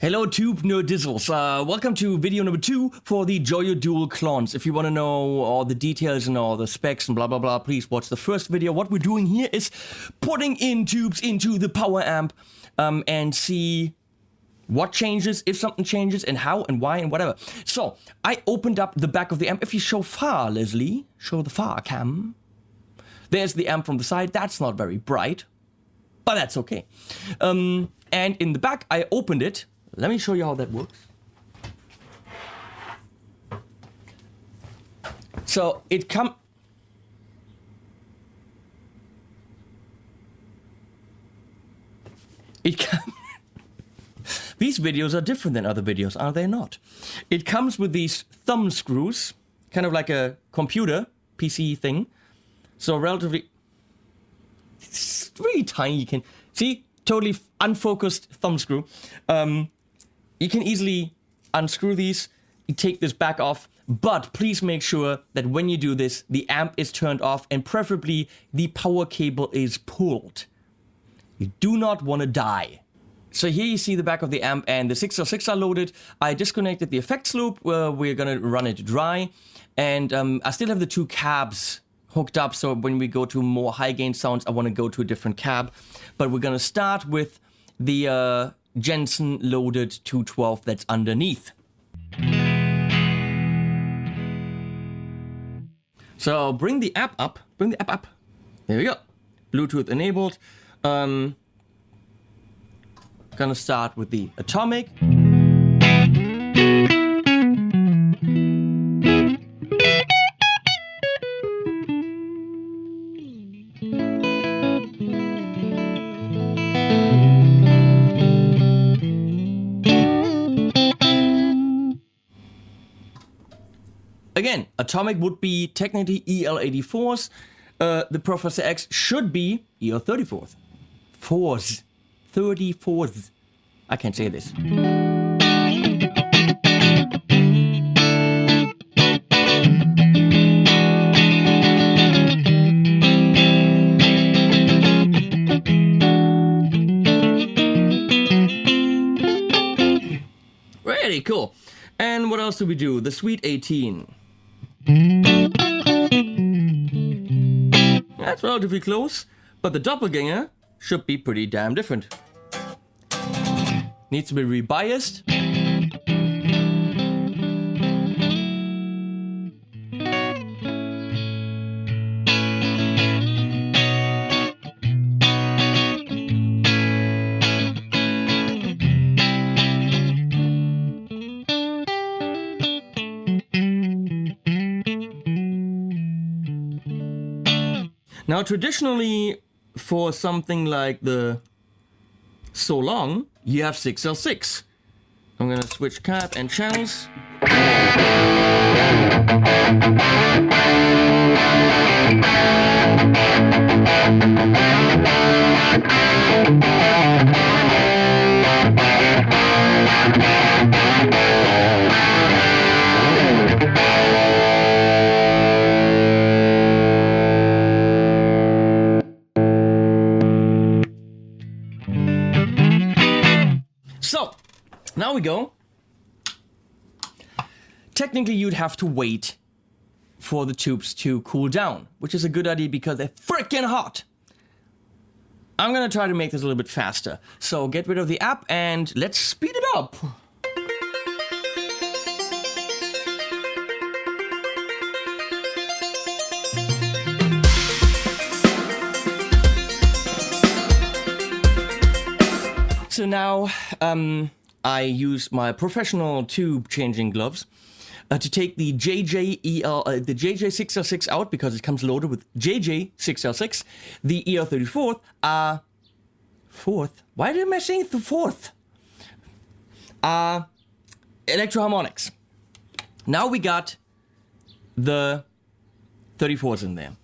Hello tube nerdizzles, welcome to video number 2 for the Joyo Dualklonz. If you want to know all the details and all the specs and blah blah blah, please watch the first video. What we're doing here is putting in tubes into the power amp and see what changes, if something changes, and how and why and whatever. So, I opened up the back of the amp. If you show far, Leslie, show the far cam. There's the amp from the side. That's not very bright, but that's okay. And in the back, I opened it. Let me show you how that works. So it These videos are different than other videos, are they not? It comes with these thumb screws, kind of like a computer, PC thing. So relatively, it's really tiny. You can see, totally unfocused thumb screw. You can easily unscrew these, you take this back off, but please make sure that when you do this, the amp is turned off and preferably the power cable is pulled. You do not want to die. So here you see the back of the amp and the 606 are loaded. I disconnected the effects loop, we're gonna run it dry. And I still have the two cabs hooked up, so when we go to more high gain sounds, I want to go to a different cab. But we're gonna start with the Jensen loaded 212 that's underneath. So bring the app up, There we go. Bluetooth enabled. Gonna start with the atomic. Again, atomic would be technically EL84s. The Professor X should be EL34s. 34s. I can't say this. Really cool. And what else do we do? The Sweet 18. That's relatively close, but the doppelganger should be pretty damn different. Needs to be rebiased. Now, traditionally, for something like the So Long, you have 6L6. I'm gonna switch cab and channels. So, now we go. Technically, you'd have to wait for the tubes to cool down, which is a good idea because they're freaking hot. I'm gonna try to make this a little bit faster. So get rid of the app and let's speed it up. So now, I use my professional tube changing gloves to take the JJ6L6 out because it comes loaded with JJ6L6. The EL34 fourth. Why am I saying the fourth? Electro-harmonics. Now we got the 34s in there.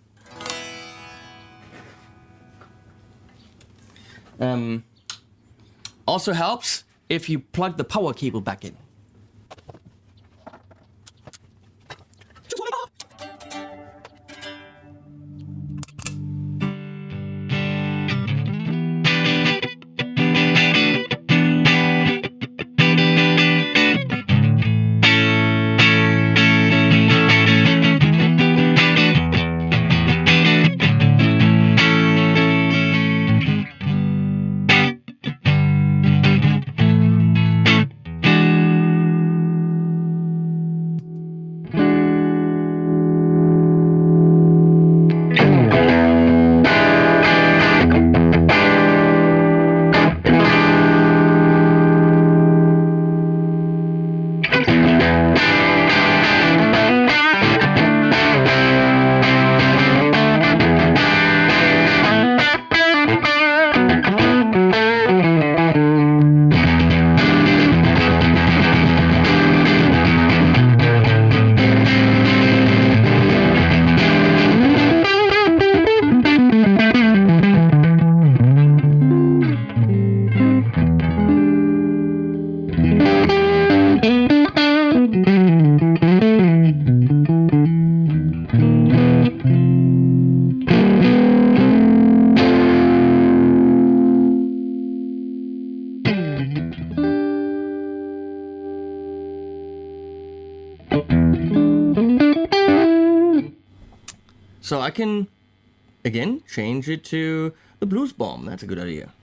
Also helps if you plug the power cable back in. So I can, again, change it to the blues bomb. That's a good idea.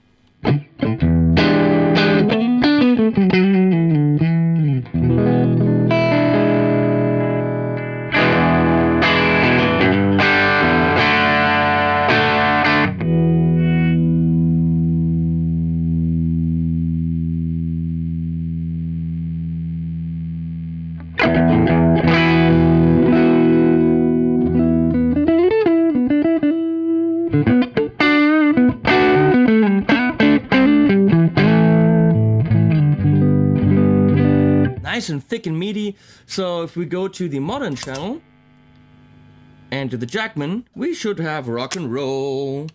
Nice and thick and meaty. So if we go to the modern channel and to the Jackman, we should have rock and roll.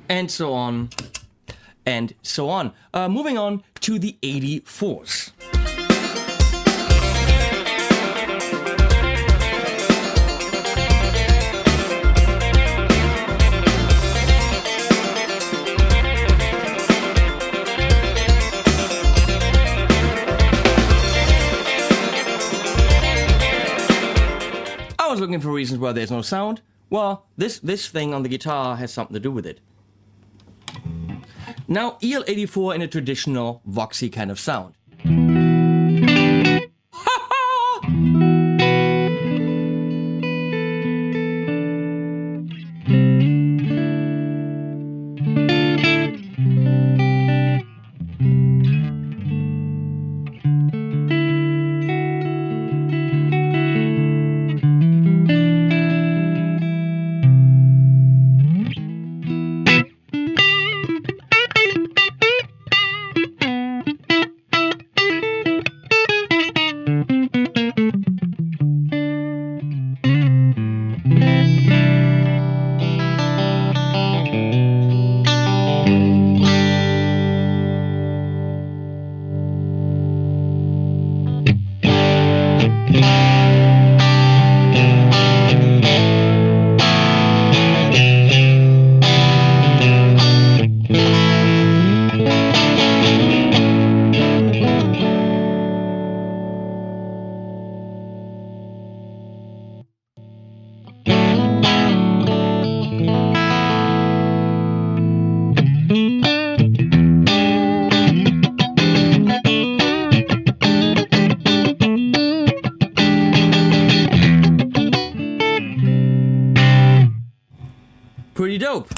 And so on, and so on. Moving on to the 84s. I was looking for reasons why there's no sound. Well, this thing on the guitar has something to do with it. Now, EL84 in a traditional Voxy kind of sound. Pretty dope.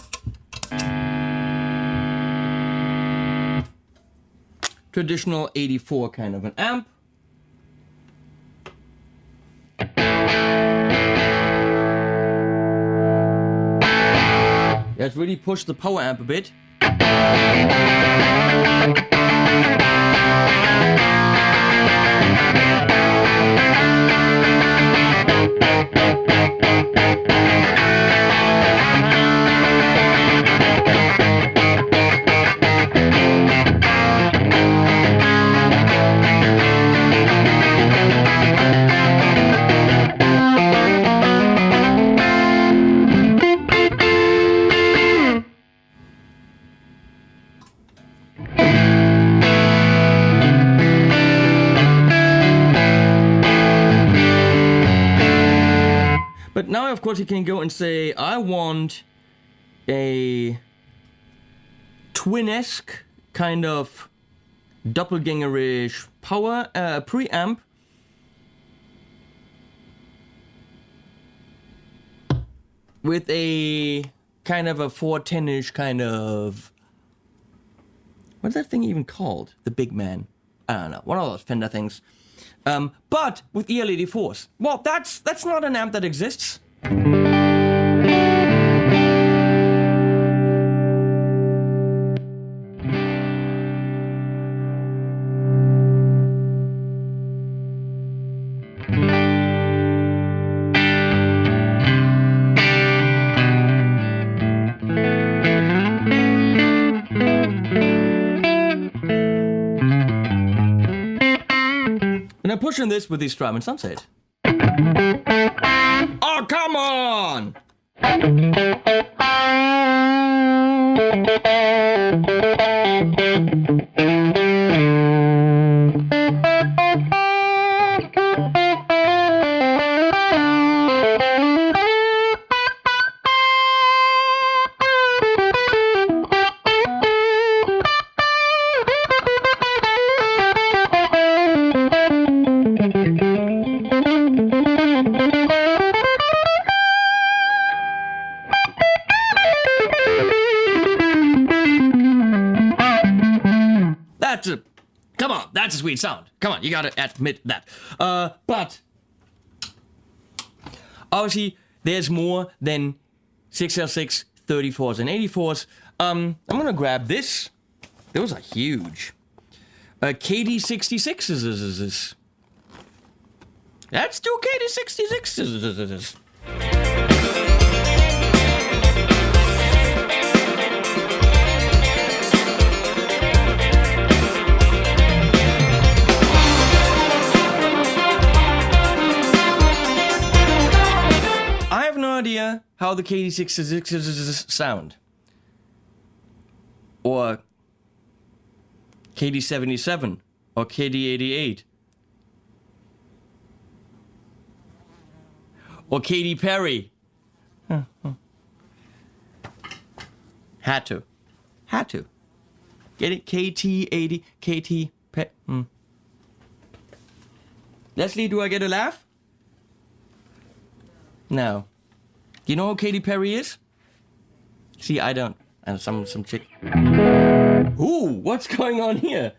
Traditional 84 kind of an amp. Let's really push the power amp a bit. of course, you can go and say, I want a twin-esque kind of doppelgangerish power preamp. With a kind of a 410-ish kind of... What's that thing even called? The big man. I don't know. One of those Fender things. But with EL84s. Well, that's not an amp that exists. And I'm pushing this with this drum and sunset. Oh, come on! Come on, that's a sweet sound. Come on, you gotta admit that. But obviously, there's more than 6L6, 34s, and 84s. I'm gonna grab this. Those are huge. KD66s. Let's do KD66s. Idea how the KD66s sound, or KD77 or KD88 or Katy Perry. Had to get it. KT80 KT Leslie, do I get a laugh? No. You know who Katy Perry is? See, I don't. And some chick. Ooh, what's going on here?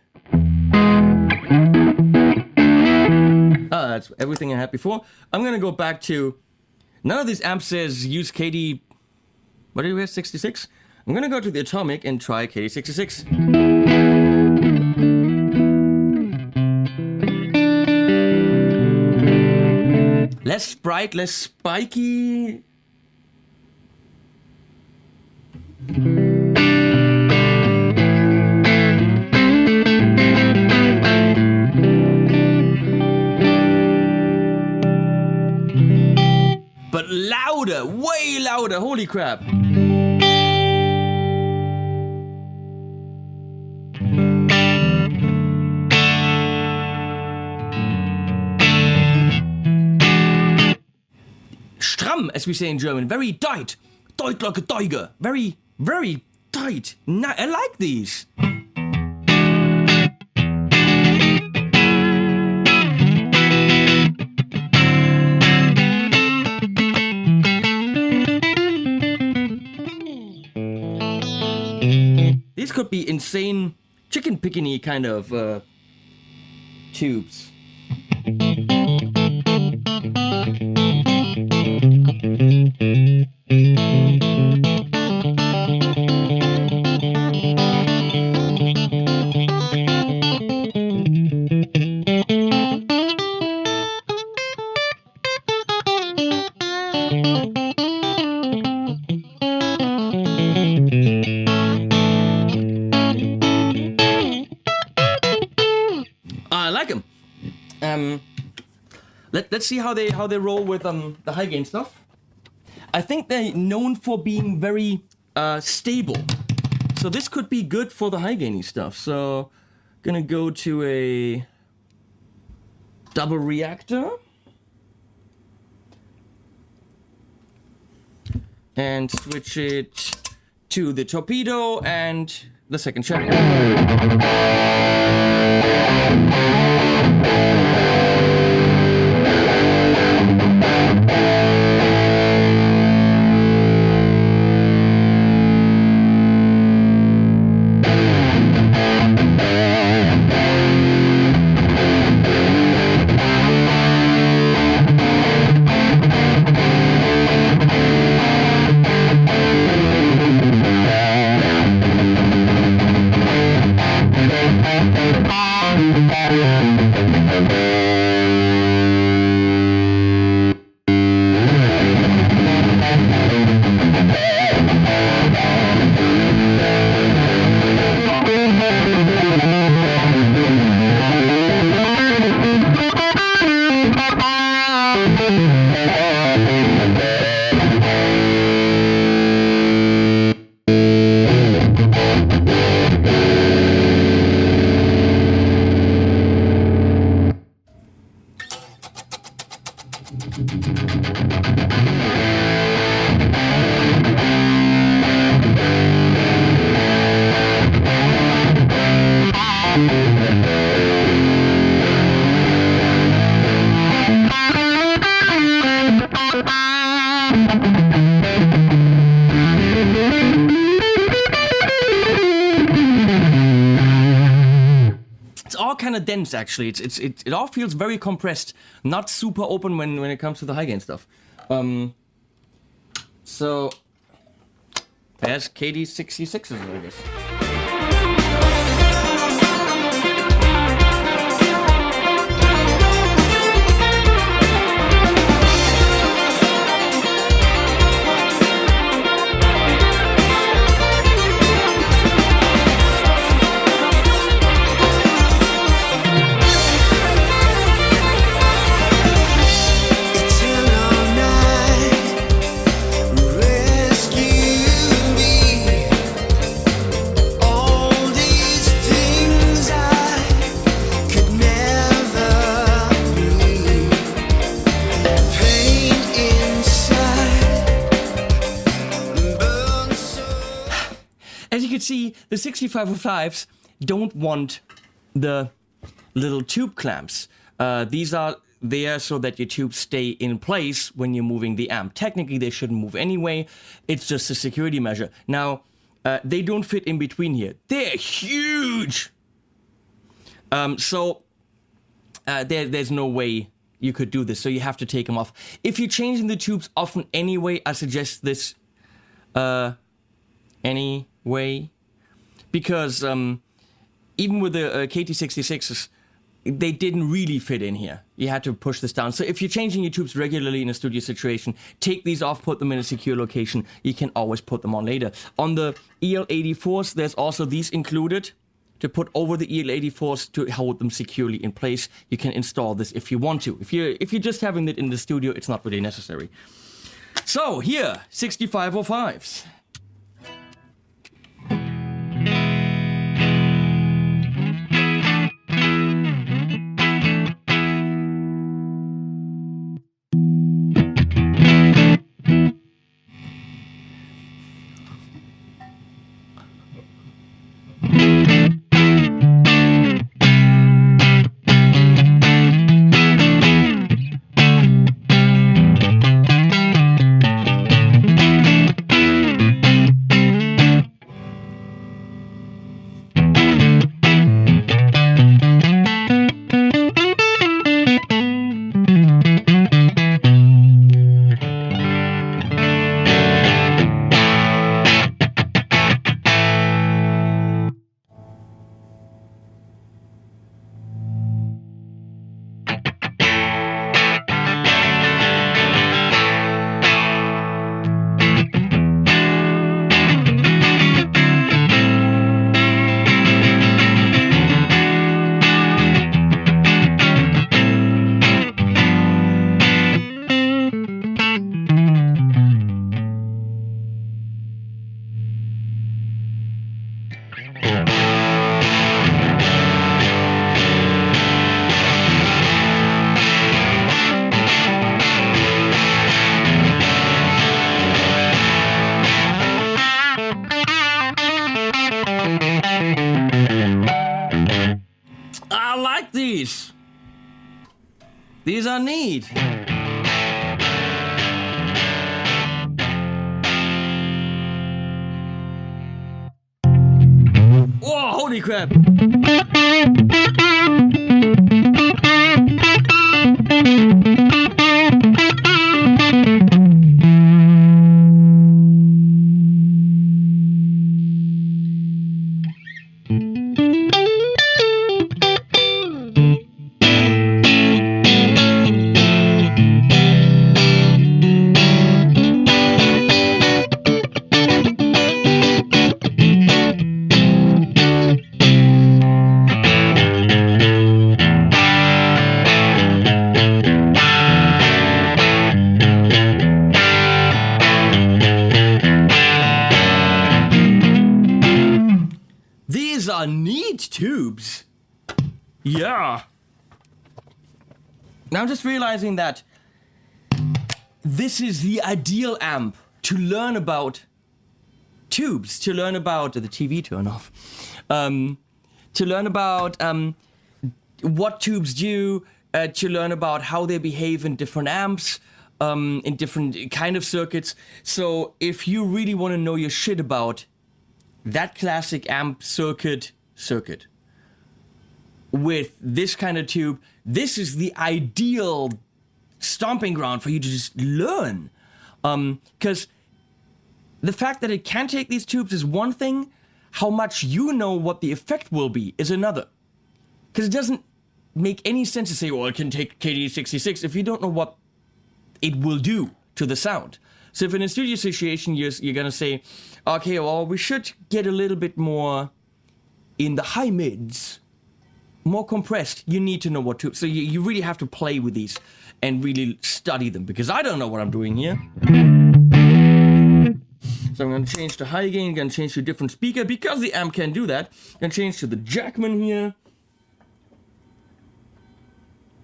That's everything I had before. I'm gonna go back to... None of these amps says use KD... What did we have? 66? I'm gonna go to the Atomic and try KD66. Less bright, less spiky... But louder, way louder, holy crap. Stramm, as we say in German, very tight. Tight like a tiger. Very, very tight. I like these. These could be insane chicken pickiny kind of tubes. I like them. Let's see how they roll with the high gain stuff. I think they're known for being very stable, so this could be good for the high gainy stuff. So, gonna go to a double reactor. and switch it to the Torpedo and the second channel. Kind of dense, actually. It all feels very compressed, not super open when it comes to the high gain stuff. So there's KD66s, I guess. See, the 6505s don't want the little tube clamps. These are there so that your tubes stay in place when you're moving the amp. Technically, they shouldn't move anyway. It's just a security measure. Now, they don't fit in between here. They're huge! There's no way you could do this, so you have to take them off. If you're changing the tubes often anyway, I suggest this anyway. Because even with the KT66s, they didn't really fit in here. You had to push this down. So if you're changing your tubes regularly in a studio situation, take these off, put them in a secure location. You can always put them on later. On the EL84s, there's also these included to put over the EL84s to hold them securely in place. You can install this if you want to. If you're just having it in the studio, it's not really necessary. So here, 6505s. like these. These are neat. Whoa, holy crap. These are neat tubes. Yeah. Now I'm just realizing that this is the ideal amp to learn about tubes, to learn about the TV turn off, to learn about what tubes do, to learn about how they behave in different amps, in different kind of circuits. So if you really want to know your shit about that classic amp circuit with this kind of tube, this is the ideal stomping ground for you to just learn. Because the fact that it can take these tubes is one thing, how much you know what the effect will be is another. Because it doesn't make any sense to say, well, it can take KD66 if you don't know what it will do to the sound. So if in a studio situation you're gonna say, okay, well, we should get a little bit more in the high mids, more compressed, you need to know what to. So you really have to play with these and really study them, because I don't know what I'm doing here. So I'm gonna change to high gain, gonna change to a different speaker, because the amp can do that. Gonna change to the Jackman here.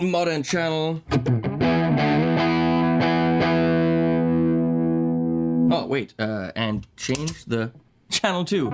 Modern channel. Oh, wait, and change the channel too.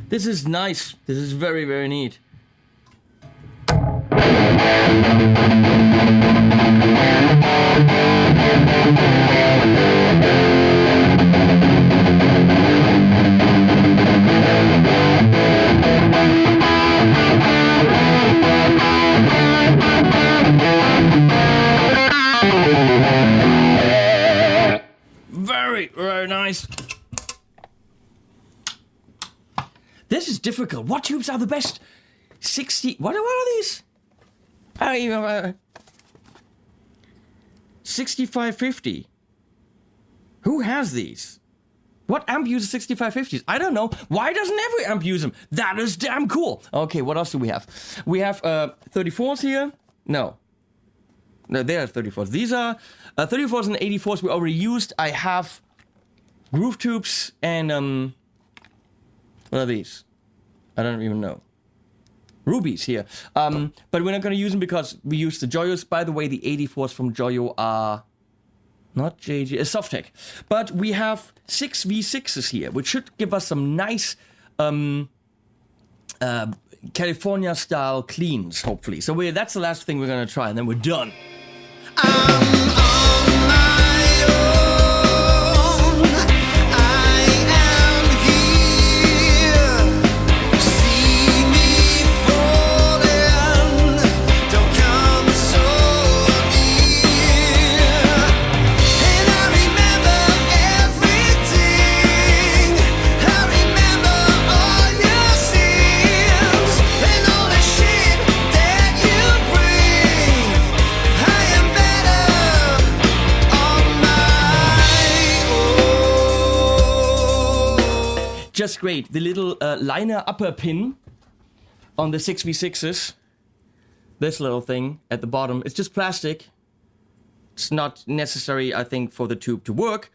This is nice. This is very, very neat. Very, very nice. This is difficult. What tubes are the best? 60... What are these? 6550. Who has these? What amp uses 6550s? I don't know. Why doesn't every amp use them? That is damn cool. Okay, what else do we have? We have 34s here. No, they are 34s. These are 34s and 84s we already used. I have groove tubes and... what are these? I don't even know. Rubies here. But we're not going to use them because we use the Joyos. By the way, the 84s from Joyo are not JG, Softec. But we have 6 V6s here, which should give us some nice California-style cleans, hopefully. So that's the last thing we're going to try, and then we're done. just great. The little liner upper pin on the 6v6s, this little thing at the bottom, it's just plastic. It's not necessary, I think, for the tube to work.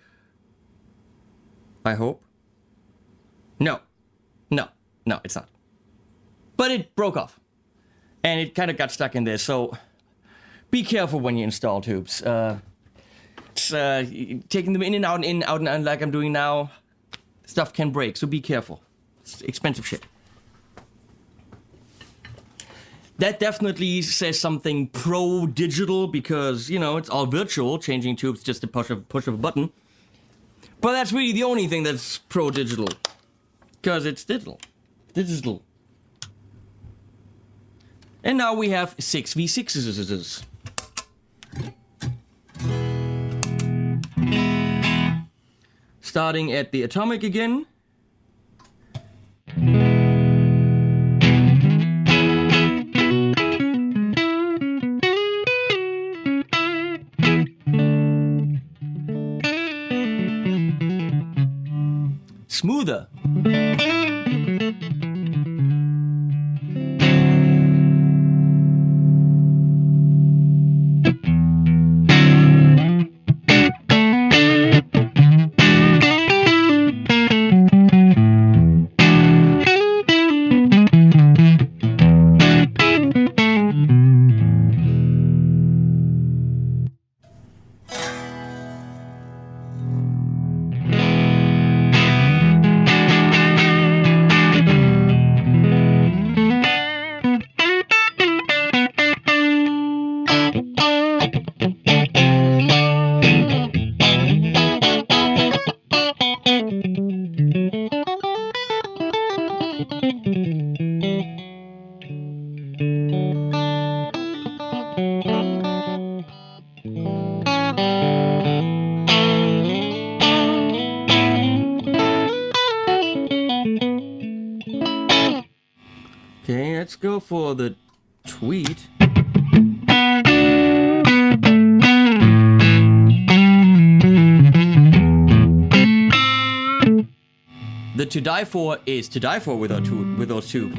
I hope. No, it's not. But it broke off. And it kind of got stuck in there, so be careful when you install tubes. Taking them in and out, like I'm doing now, stuff can break, so be careful. It's expensive shit. That definitely says something pro-digital because, you know, it's all virtual, changing tubes just a push of a button. But that's really the only thing that's pro-digital. Because it's digital. Digital. And now we have 6v6s. Starting at the atomic again. Smoother. Okay, let's go for the tweet. The to die for is to die for with those two.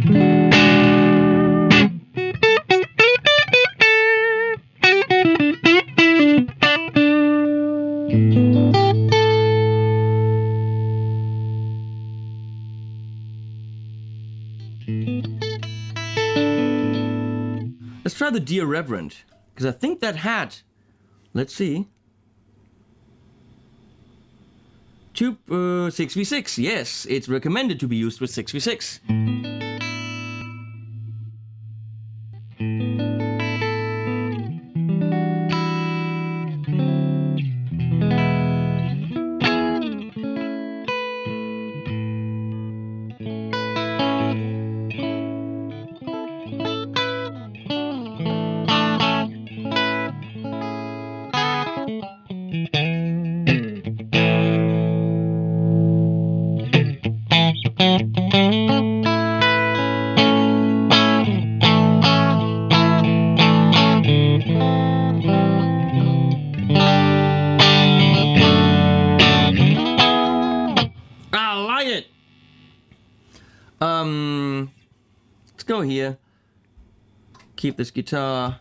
Let's try the Dear Reverend, because I think that had, let's see, tube 6v6, yes, it's recommended to be used with 6v6. Let's go here. Keep this guitar.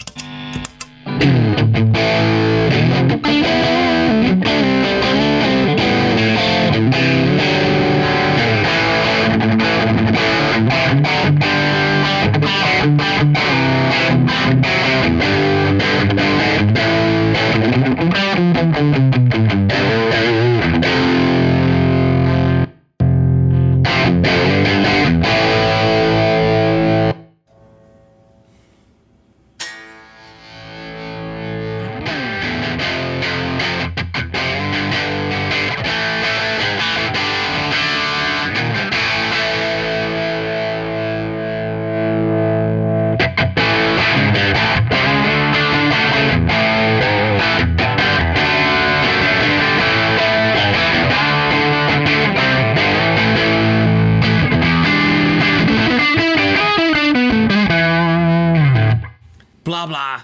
Blah blah.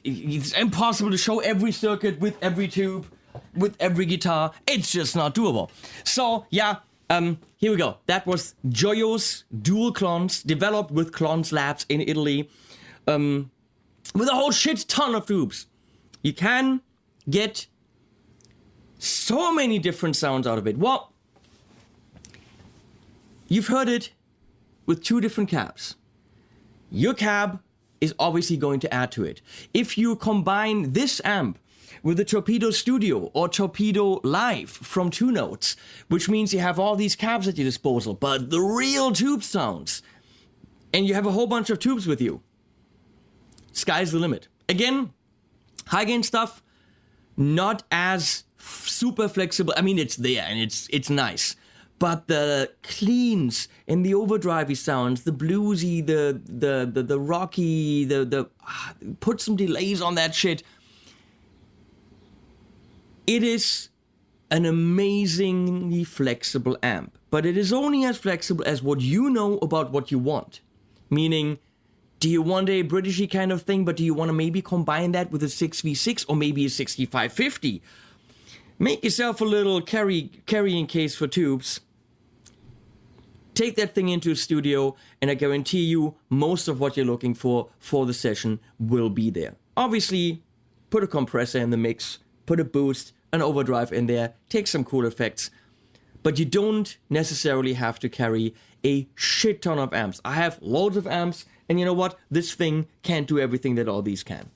It's impossible to show every circuit with every tube, with every guitar. It's just not doable. So yeah, Here we go. That was Joyo's Dualklonz, developed with Klonz Labs in Italy, with a whole shit ton of tubes. You can get so many different sounds out of it. Well, you've heard it with 2 different cabs. Your cab is obviously going to add to it. If you combine this amp with the Torpedo Studio or Torpedo Live from 2 Notes, which means you have all these cabs at your disposal, but the real tube sounds, and you have a whole bunch of tubes with you, sky's the limit. Again, high gain stuff, not as super flexible. I mean, it's there and it's nice, but the cleans and the overdrivey sounds, the bluesy, the rocky, put some delays on that shit. It is an amazingly flexible amp, but it is only as flexible as what you know about what you want. Meaning, do you want a Britishy kind of thing, but do you want to maybe combine that with a 6v6 or maybe a 6550? Make yourself a little carrying case for tubes. Take that thing into a studio, and I guarantee you most of what you're looking for the session will be there. Obviously, put a compressor in the mix, put a boost, an overdrive in there, take some cool effects, but you don't necessarily have to carry a shit ton of amps. I have loads of amps, and you know what? This thing can't do everything that all these can.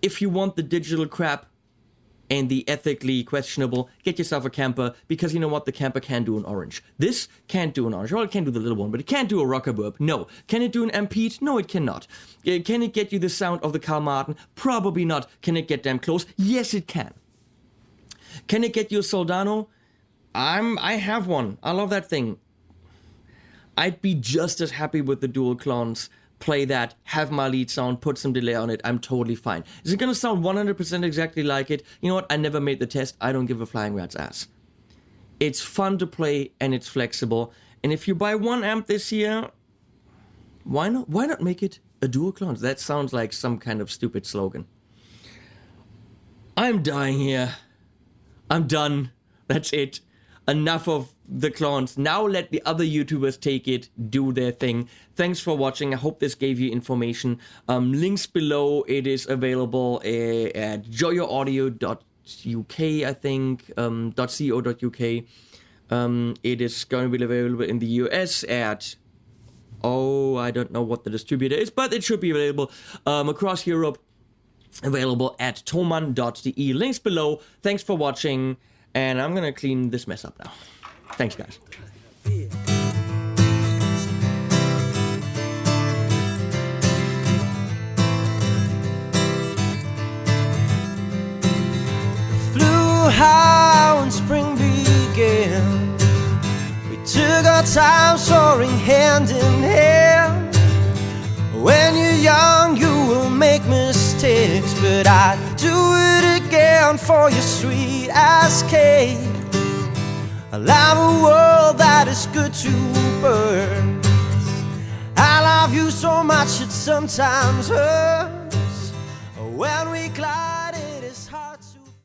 If you want the digital crap and the ethically questionable, get yourself a Camper, because you know what? The Camper can do an orange. This can't do an orange. Well, it can do the little one, but it can't do a rocker burp. No. Can it do an AMPETE? No, it cannot. Can it get you the sound of the Carl Martin? Probably not. Can it get damn close? Yes, it can. Can it get you a Soldano? I have one. I love that thing. I'd be just as happy with the Dualklonz. Play that, have my lead sound, put some delay on it, I'm totally fine. Is it gonna sound 100% exactly like it? You know what, I never made the test, I don't give a flying rat's ass. It's fun to play and it's flexible, and if you buy one amp this year, why not make it a Dualklonz? That sounds like some kind of stupid slogan. I'm dying here. I'm done. That's it. Enough of the Klonz. Now let the other YouTubers take it, do their thing. Thanks for watching. I hope this gave you information. Links below. It is available at joyoaudio.uk, I think, .co.uk. It is going to be available in the US at, I don't know what the distributor is, but it should be available across Europe. Available at Thomann.de. Links below. Thanks for watching. And I'm gonna clean this mess up now. Thanks, guys. Flew high when spring began. We took our time soaring hand in hand. When you're young, you will make mistakes, but I'd do it again for your sweet as cake. I love a world that is good to birds. I love you so much it sometimes hurts.